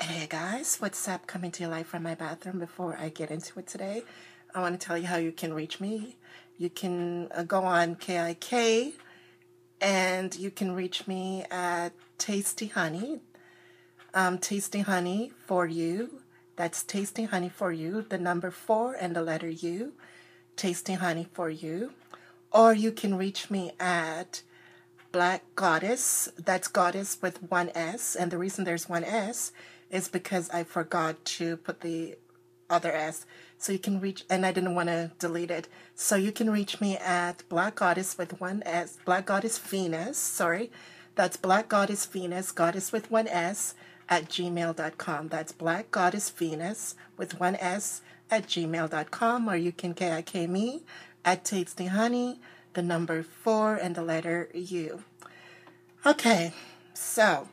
Hey guys, what's up? Coming to you live from my bathroom. Before I get into it today, I want to tell you how you can reach me. You can go on KIK and you can reach me at Tasty Honey. Tasty Honey for you. That's Tasty Honey for you, the number 4 and the letter U. Tasty Honey for you. Or you can reach me at Black Goddess. That's Goddess with one S. And the reason there's one S is because I forgot to put the other S. So you can reach, and I didn't want to delete it. So you can reach me at Black Goddess with one S, Black Goddess Venus, sorry. That's Black Goddess Venus, Goddess with one S, at gmail.com. That's Black Goddess Venus with one S at gmail.com. Or you can KIK me at Tasty Honey, the number 4 and the letter U. Okay, so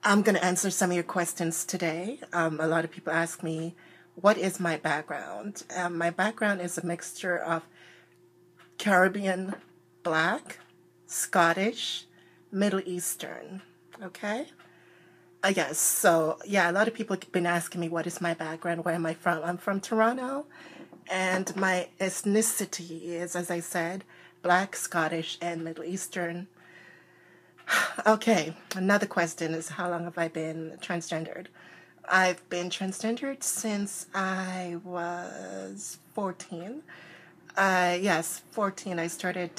I'm going to answer some of your questions today. A lot of people ask me, what is my background? My background is a mixture of Caribbean, Black, Scottish, Middle Eastern, okay? Yes, so yeah, a lot of people have been asking me, what is my background? Where am I from? I'm from Toronto, and my ethnicity is, as I said, Black, Scottish, and Middle Eastern. Okay, another question is, how long have I been transgendered? I've been transgendered since I was 14. Yes, 14. I started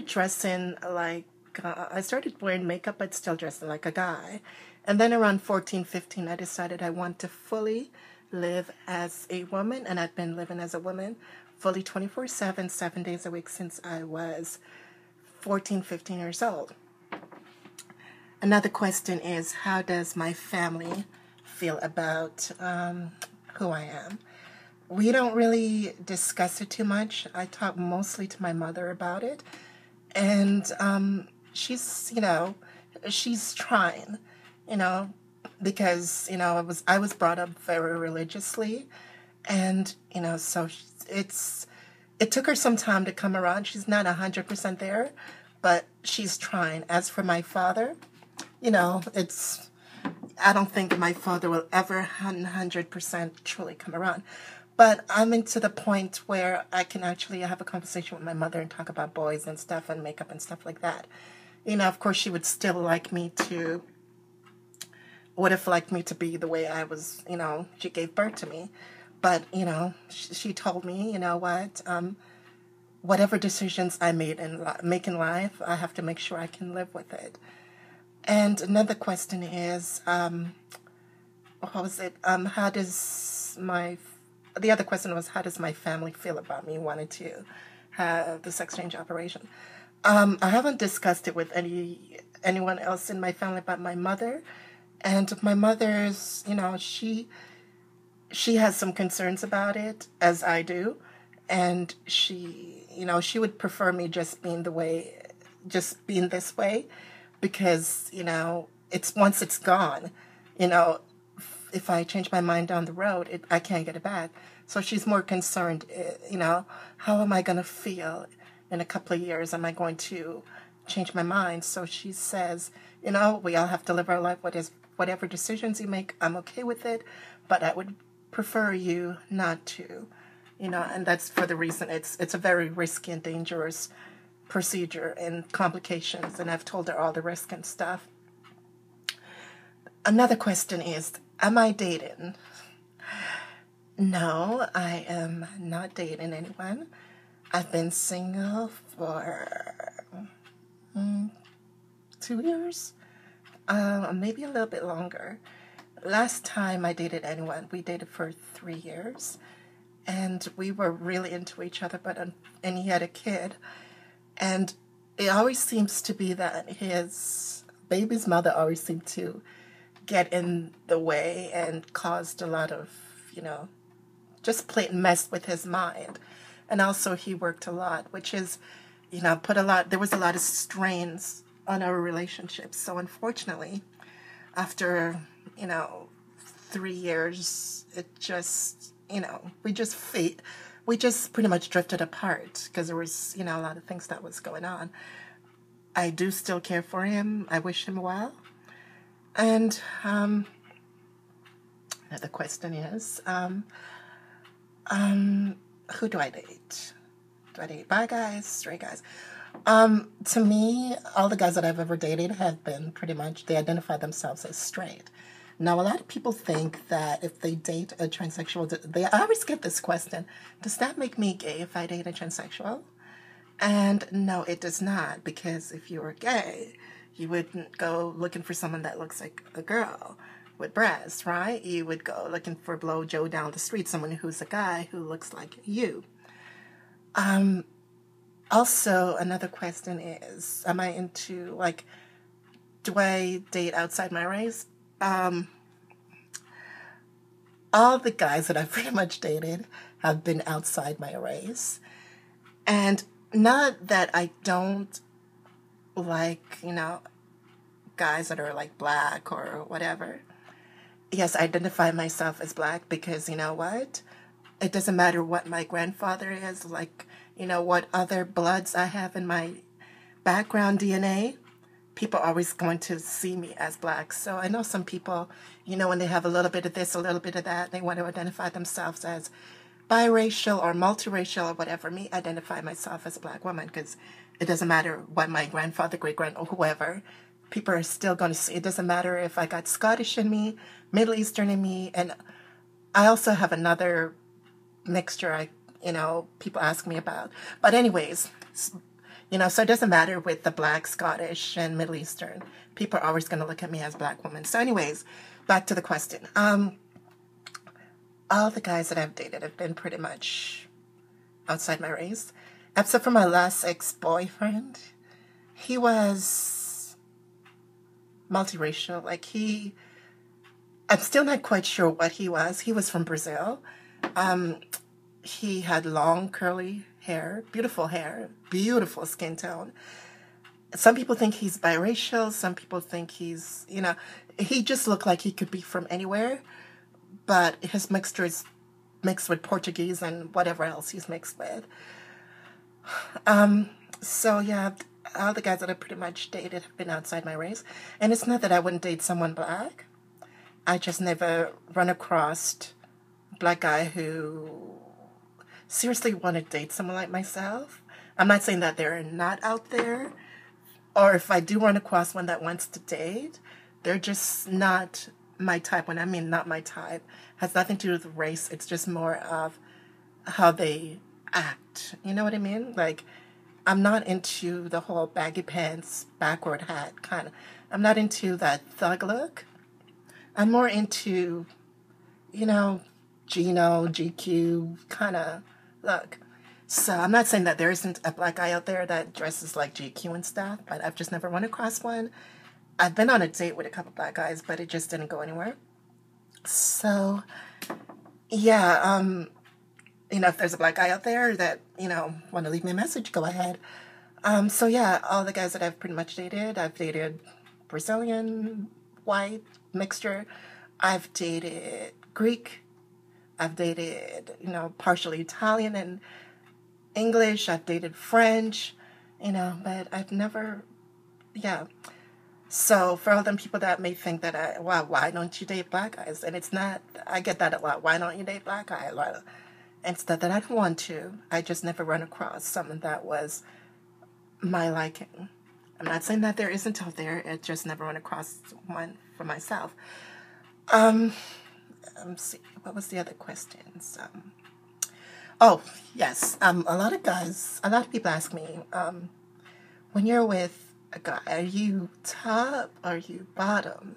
dressing like, I started wearing makeup but still dressing like a guy. And then around 14, 15, I decided I want to fully live as a woman, and I've been living as a woman fully 24/7, 7 days a week since I was 14, 15 years old. Another question is, how does my family feel about who I am? We don't really discuss it too much. I talk mostly to my mother about it. And she's, she's trying, because, I was brought up very religiously. And, so it took her some time to come around. She's not 100% there, but she's trying. As for my father, I don't think my father will ever 100% truly come around. But I'm into the point where I can actually have a conversation with my mother and talk about boys and stuff and makeup and stuff like that. Of course, she would still would have liked me to be the way I was, she gave birth to me. But, she told me, whatever decisions I make in life, I have to make sure I can live with it. And another question is, what was it? The other question was, how does my family feel about me wanting to have the sex change operation? I haven't discussed it with anyone else in my family but my mother. And my mother's, she has some concerns about it, as I do. And she would prefer me just being this way, because, once it's gone, if I change my mind down the road, I can't get it back. So she's more concerned, how am I going to feel in a couple of years? Am I going to change my mind? So she says, we all have to live our life. Whatever decisions you make, I'm okay with it, but I would prefer you not to, and that's for the reason it's a very risky and dangerous procedure and complications, and I've told her all the risk and stuff. Another question is, am I dating? No, I am not dating anyone. I've been single for 2 years, maybe a little bit longer. Last time I dated anyone, we dated for 3 years, and we were really into each other, and he had a kid. And it always seems to be that his baby's mother always seemed to get in the way and caused a lot of, just plain mess with his mind. And also he worked a lot, which is, there was a lot of strains on our relationship. So unfortunately, after, 3 years, it just, we just pretty much drifted apart because there was, a lot of things that was going on. I do still care for him. I wish him well. And another question is, who do I date? Do I date bi guys, straight guys? To me, all the guys that I've ever dated have been pretty much, they identify themselves as straight. Now, a lot of people think that if they date a transsexual, I always get this question, does that make me gay if I date a transsexual? And no, it does not, because if you were gay, you wouldn't go looking for someone that looks like a girl with breasts, right? You would go looking for Blow Joe down the street, someone who's a guy who looks like you. Also, another question is, am I into, like, do I date outside my race? All the guys that I've pretty much dated have been outside my race. And not that I don't like, guys that are like black or whatever. Yes, I identify myself as black because you know what? It doesn't matter what my grandfather is, like, what other bloods I have in my background DNA. People are always going to see me as black. So I know some people, when they have a little bit of this, a little bit of that, they want to identify themselves as biracial or multiracial or whatever. Me, identify myself as a black woman because it doesn't matter what my grandfather, great-grand, or whoever, people are still going to see. It doesn't matter if I got Scottish in me, Middle Eastern in me, and I also have another mixture people ask me about. But anyways, so it doesn't matter with the black, Scottish, and Middle Eastern. People are always going to look at me as a black woman. So anyways, back to the question. All the guys that I've dated have been pretty much outside my race, except for my last ex-boyfriend. He was multiracial. I'm still not quite sure what he was. He was from Brazil. He had long, curly hair, beautiful skin tone. Some people think he's biracial. Some people think he's, he just looked like he could be from anywhere. But his mixture is mixed with Portuguese and whatever else he's mixed with. So yeah, all the guys that I pretty much dated have been outside my race. And it's not that I wouldn't date someone black. I just never run across a black guy who seriously want to date someone like myself. I'm not saying that they're not out there, or if I do run across one that wants to date, they're just not my type. When I mean not my type, has nothing to do with race. It's just more of how they act. You know what I mean? Like, I'm not into the whole baggy pants, backward hat kind of. I'm not into that thug look. I'm more into, Gino, GQ kind of look. So I'm not saying that there isn't a black guy out there that dresses like GQ and stuff, but I've just never run across one. I've been on a date with a couple black guys, but it just didn't go anywhere. So, yeah, if there's a black guy out there that, want to leave me a message, go ahead. So yeah, all the guys that I've pretty much dated, I've dated Brazilian, white, mixture. I've dated Greek. I've dated, partially Italian and English. I've dated French, but I've never, yeah. So for all them people that may think that, why don't you date black guys? And it's not, I get that a lot. Why don't you date black guys? And it's not that I don't want to. I just never run across someone that was my liking. I'm not saying that there isn't out there. I just never run across one for myself. Let's see. What was the other questions? Oh, yes. A lot of people ask me, when you're with a guy, are you top or are you bottom?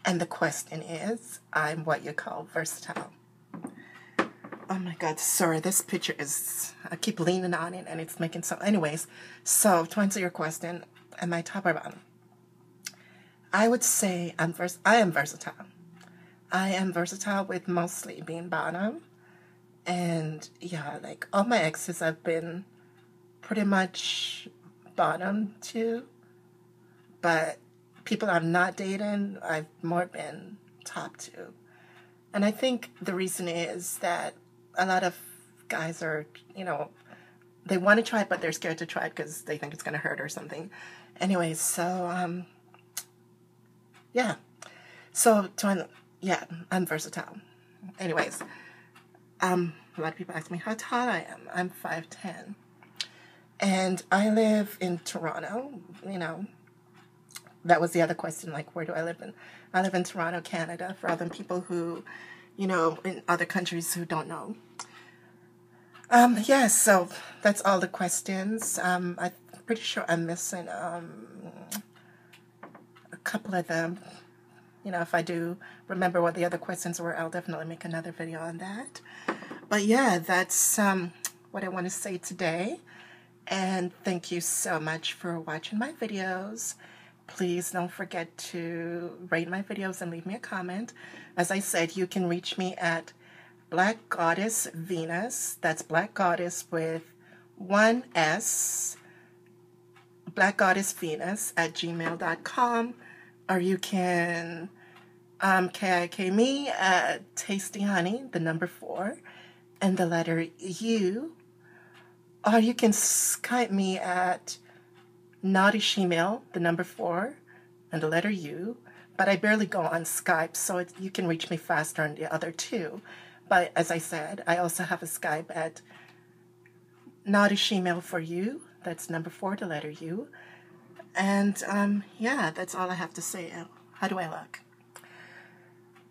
And the question is, I'm what you call versatile. Oh my God, sorry, this picture I keep leaning on it and it's making anyways, so to answer your question, am I top or bottom? I would say I am versatile. I am versatile with mostly being bottom. And yeah, like all my exes I've been pretty much bottom too. But people I'm not dating, I've more been top to. And I think the reason is that a lot of guys are, they want to try it, but they're scared to try it because they think it's going to hurt or something. Anyway, so yeah. So, yeah, I'm versatile. Anyways, a lot of people ask me how tall I am. I'm 5'10". And I live in Toronto. You know, that was the other question, like, where do I live in? I live in Toronto, Canada, for other people who, you know, in other countries who don't know. Yeah, so that's all the questions. I'm pretty sure I'm missing a couple of them. You know, if I do remember what the other questions were, I'll definitely make another video on that. But yeah, that's what I want to say today. And thank you so much for watching my videos. Please don't forget to rate my videos and leave me a comment. As I said, you can reach me at Black Goddess Venus. That's Black Goddess with one S. Black Goddess Venus at gmail.com. Or you can KIK me at Tasty Honey, the number 4, and the letter U. Or you can Skype me at Naughty Shemale, the number 4, and the letter U. But I barely go on Skype, so you can reach me faster on the other 2. But as I said, I also have a Skype at Naughty Shemale for you. That's number 4, the letter U. And yeah, that's all I have to say. How do I look?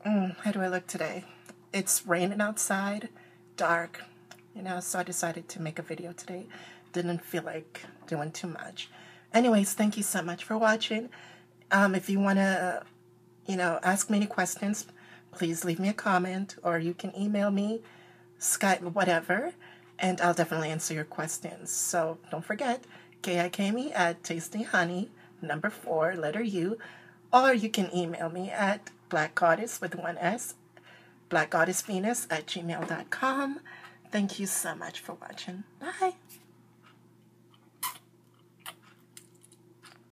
How do I look today? It's raining outside, dark, you know, so I decided to make a video today. Didn't feel like doing too much. Anyways, thank you so much for watching. If you want to, you know, ask me any questions, please leave me a comment, or you can email me, Skype, whatever, and I'll definitely answer your questions. So don't forget, KIK me at Tasty Honey, number 4, letter U, or you can email me at Black Goddess with one S, blackgoddessvenus at gmail.com. Thank you so much for watching. Bye.